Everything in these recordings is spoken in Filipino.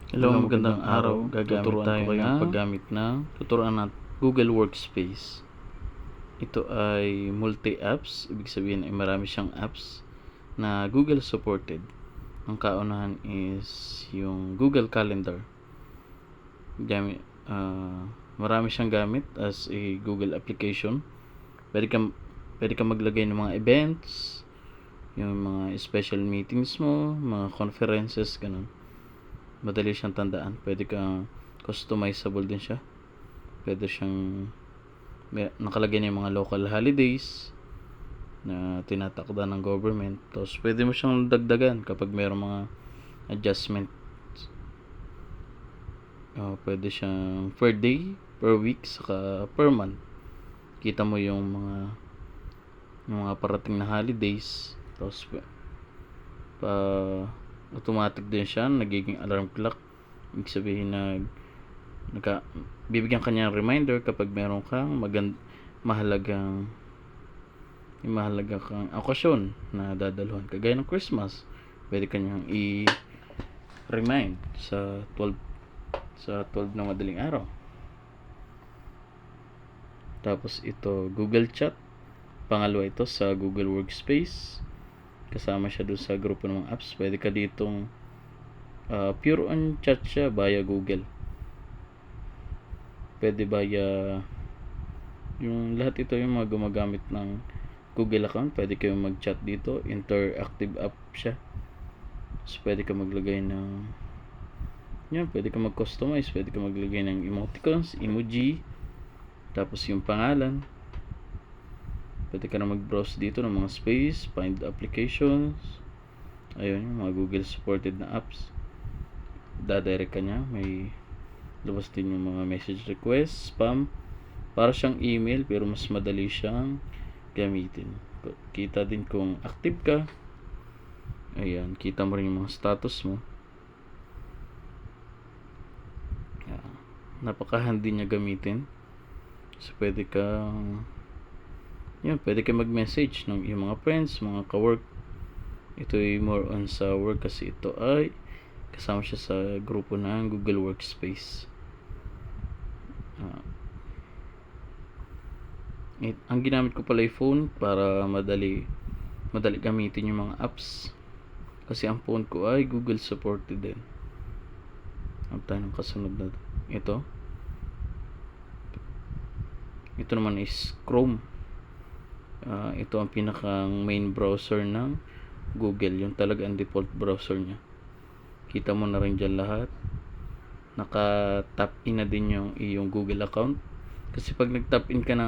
Hello, magandang araw. Gagamit tayo ng paggamit ng tuturuan natin Google Workspace. Ito ay multi-apps, ibig sabihin ay marami siyang apps na Google supported. Ang kaunahan is yung Google Calendar. Marami siyang gamit as a Google application. Pwede ka maglagay ng mga events, yung mga special meetings mo, mga conferences, ganun. Madali siyang tandaan. Pwede kang customizable din siya. Pwede siyang nakalagay na yung mga local holidays na tinatakda ng government. Tapos pwede mo siyang dagdagan kapag mayroong mga adjustment. Pwede siyang per day, per week, saka per month. Kita mo yung mga parating na holidays. Tapos automatic din siya, nagiging alarm clock. Ibig sabihin na bibigyan ka niya ng reminder kapag meron kang mahalaga kang okasyon na dadaluhan, kagaya ng Christmas. Pwede ka niyang i-remind sa 12 na madaling araw. Tapos ito, Google Chat. Pangalawa ito sa Google Workspace. Kasama siya doon sa grupo ng mga apps. Pwede ka ditong pure on chat siya via Google. Pwede via yung lahat ito yung mga gumagamit ng Google account. Pwede kayo mag-chat dito. Interactive app siya. So pwede ka maglagay ng pwede ka mag-customize. Pwede ka maglagay ng emoticons, emoji, tapos yung pangalan. Pwede ka na mag-browse dito ng mga space, find applications. Ayun, yung mga Google supported na apps. Dadirect ka niya. May labas din yung mga message request, spam. Para siyang email pero mas madali siyang gamitin. Kita din kung active ka. Ayan, kita mo rin yung mga status mo. Ayan. Napaka-handy niya gamitin. So pwede kang pwede kayo mag-message ng iyong mga friends, mga ka-work. Ito ay more on sa work kasi ito ay kasama siya sa grupo ng Google Workspace. Ang ginamit ko pala yung phone para madali gamitin yung mga apps. Kasi ang phone ko ay Google supported din. Ang tanong kasunod na ito. Ito naman is Chrome. Ito ang pinakang main browser ng Google, yung talaga ang default browser niya. Kita mo na rin dyan lahat. Naka-tap in na din yung iyong Google account. Kasi pag nag-tap in ka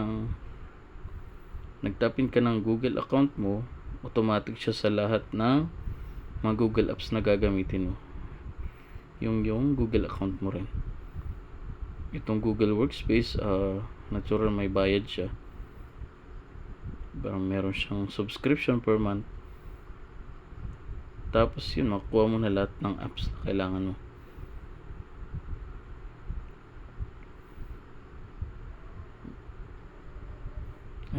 ng Google account mo, automatic siya sa lahat ng mga Google apps na gagamitin mo. Yung Google account mo rin. Itong Google Workspace, natural may bayad siya. Meron siyang subscription per month. Tapos yun, makuha mo na lahat ng apps na kailangan mo.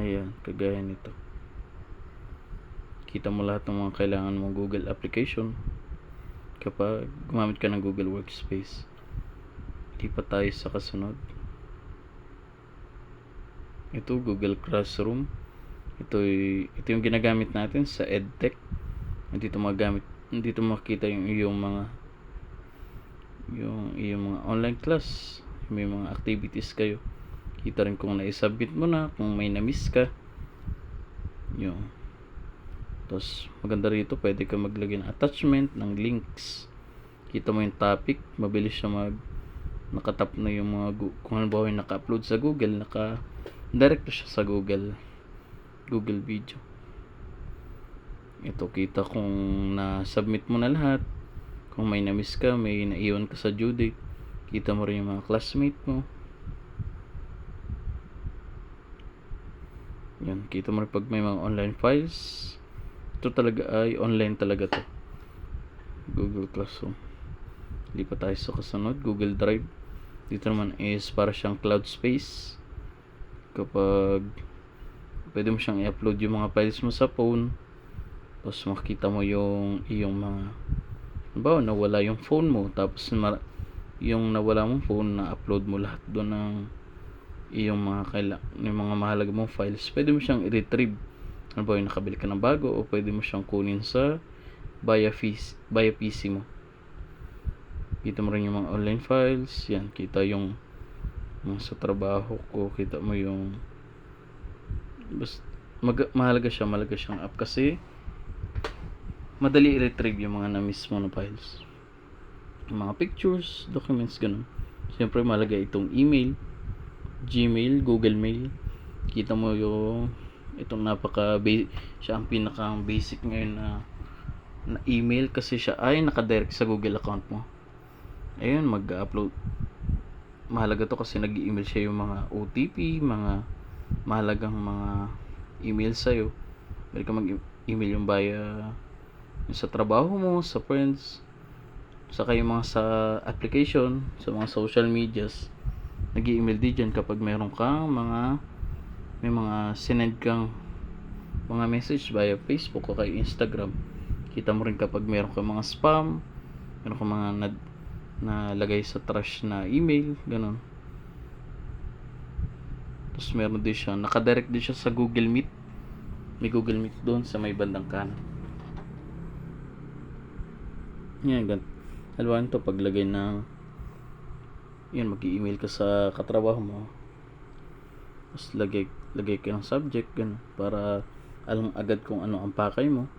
Ayan, kagaya nito. Kita mo lahat ng mga kailangan mong Google application kapag gumamit ka ng Google Workspace. Lipat tayo sa kasunod. Ito, Google Classroom. Ito yung ginagamit natin sa EdTech. Dito makita yung iyong mga online class. May mga activities kayo. Kita rin kung na-submit mo na, kung may na-miss ka. Tapos maganda rito, pwede ka maglagay ng attachment ng links. Kita mo yung topic, mabilis siya nakatap na yung mga kung halimbawa yung naka-upload sa Google, naka-direct siya sa Google Video. Ito, kita kung na-submit mo na lahat. Kung may na-miss ka, may naiwan ka sa due date, kita mo rin yung mga classmate mo. Yan, kita mo rin pag may mga online files. Ito talaga ay online talaga to. Google Classroom. Lipat tayo sa kasunod, Google Drive. Dito naman is para siyang cloud space. Kapag pwede mo siyang i-upload yung mga files mo sa phone, tapos makikita mo yung iyong mga Halimbawa, nawala yung phone mo, tapos yung nawala mong phone, na-upload mo lahat doon ng yung yung mga mahalaga mong files, pwede mo siyang i-retrieve. Halimbawa, yung nakabili ka ng bago, o pwede mo siyang kunin sa via PC mo. Kita mo rin yung mga online files, yan, kita yung sa trabaho ko, kita mo yung mahalaga siyang app kasi madali i-retrieve yung mga na-miss mo na files, yung mga pictures, documents, ganun. Siyempre mahalaga itong email, Gmail, Google Mail. Kita mo yung itong siya ang pinakang basic ngayon na email, kasi siya ay nakadirect sa Google account mo. Ayun, mag-upload. Mahalaga to kasi nag-email siya yung mga OTP, mga mahalagang mga email sa'yo. Pwede ka mag-email yung yung sa trabaho mo, sa friends, saka yung mga sa application, sa mga social medias. Nag-email din dyan kapag meron kang may mga sinend kang mga message via Facebook o kay Instagram. Kita mo rin kapag meron kang mga spam, meron kang mga nalagay sa trash na email, ganun. Tapos meron din siya, nakadirect din siya sa Google Meet. May Google Meet doon sa may bandang kanan. Yan, ganun. Halimbawa nito, paglagay ng yan, mag-i-email ka sa katrabaho mo. Tapos lagay ka ng subject, ganun, para alam agad kung ano ang pakay mo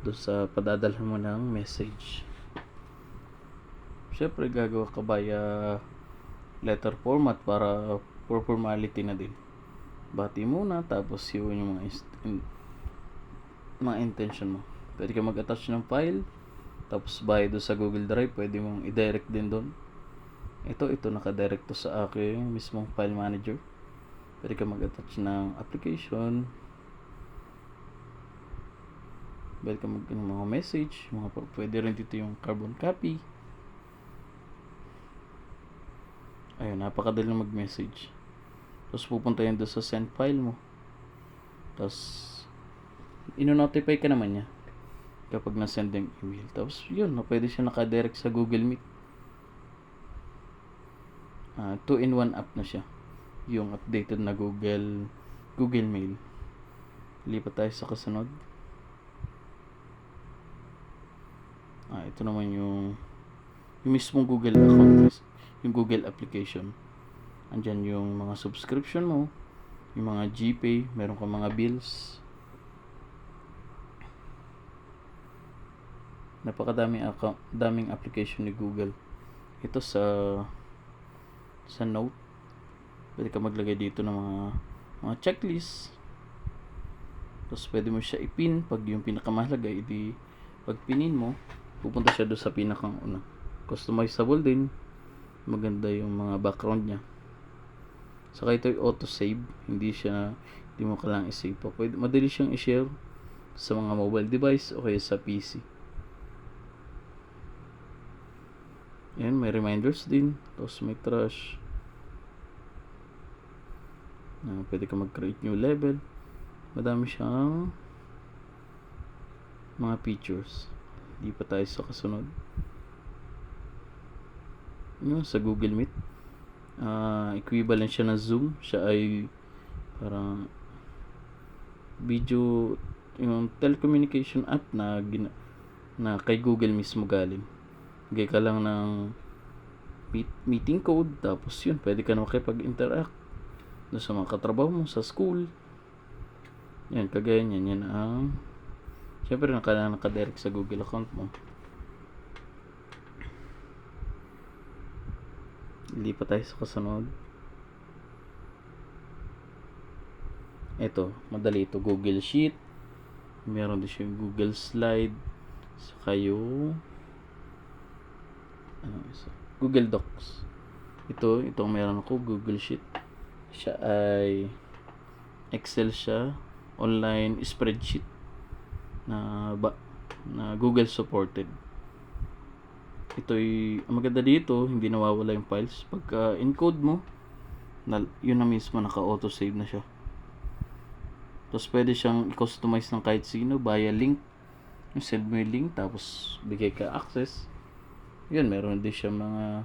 doon sa padadalhan mo ng message. Siyempre gagawa ka via letter format para for formality na din. Bati muna, tapos yun yung mga intention mo. Pwede ka mag-attach ng file, tapos via doon sa Google Drive, pwede mong i-direct din doon. Ito nakadirect to sa aking mismong file manager. Pwede ka mag-attach ng application, pwede ka mga message, pwede rin dito yung carbon copy. Ayun, napakadali na mag-message. Tapos pupunta yan doon sa send file mo. Tapos ino-notify ka naman niya kapag na-send yung email. Tapos yun, pwede siya nakadirect sa Google Meet. 2-in-1 app na siya. Yung updated na Google Mail. Lipat tayo sa kasunod. Ito naman yung mismong Google account, yung Google application. Andyan yung mga subscription mo, yung mga GPay, meron kang mga bills. Daming application ni Google. Ito sa Note, pwede ka maglagay dito ng mga checklist. Tapos pwede mo siya i-pin pag yung pinakamahalaga, pag pinin mo, pupunta siya doon sa pinakang una. Customizable din, maganda yung mga background niya. Saka ito yung auto-save, hindi mo kailangang i-save pa. Madali siyang i-share sa mga mobile device o kaya sa PC. Yan, may reminders din. Tapos may trash. Pwede ka mag-create new level. Madami siyang mga features. Di pa tayo sa kasunod. Yan, sa Google Meet. Equivalent siya na Zoom. Siya ay parang video, yung telecommunication app na kay Google mismo galing. Gaya ka lang ng meeting code, tapos yun, pwede ka na makipag-interact doon sa mga katrabaho mo sa school. Yan, kagaya niyan. Yan ang syempre nakadirect sa Google account mo. Lipat tayo sa kasunod. Ito, madali ito. Google Sheet. Meron din siya yung Google Slide. Saka yung Google Docs. Ito meron ako, Google Sheet. Siya ay Excel siya, online spreadsheet na Google supported. Ang maganda dito, hindi nawawala yung files. Pagka encode mo, yun na mismo, naka-auto save na siya. Tapos pwede siyang i-customize ng kahit sino via link. send mo yung link, tapos bigay ka access. Yun, meron din siya mga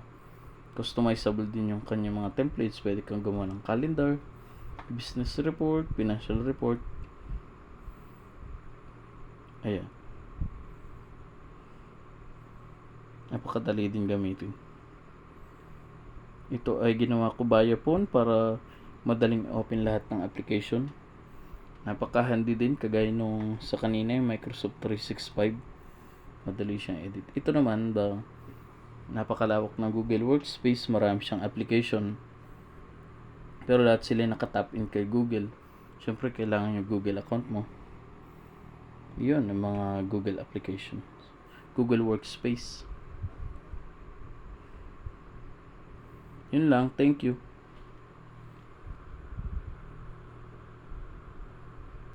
customizable din yung kanya mga templates. Pwede kang gumawa ng calendar, business report, financial report. Ayan. Napakadali din gamitin. Ito ay ginawa ko via phone para madaling open lahat ng application. Napaka-handy din, kagaya nung sa kanina yung Microsoft 365. Madali siyang edit. Ito naman, napakalawak ng Google Workspace. Marami siyang application. Pero lahat sila nakatap in kay Google. Siyempre, kailangan yung Google account mo. Yun, ang mga Google applications. Google Workspace. Yun lang. Thank you.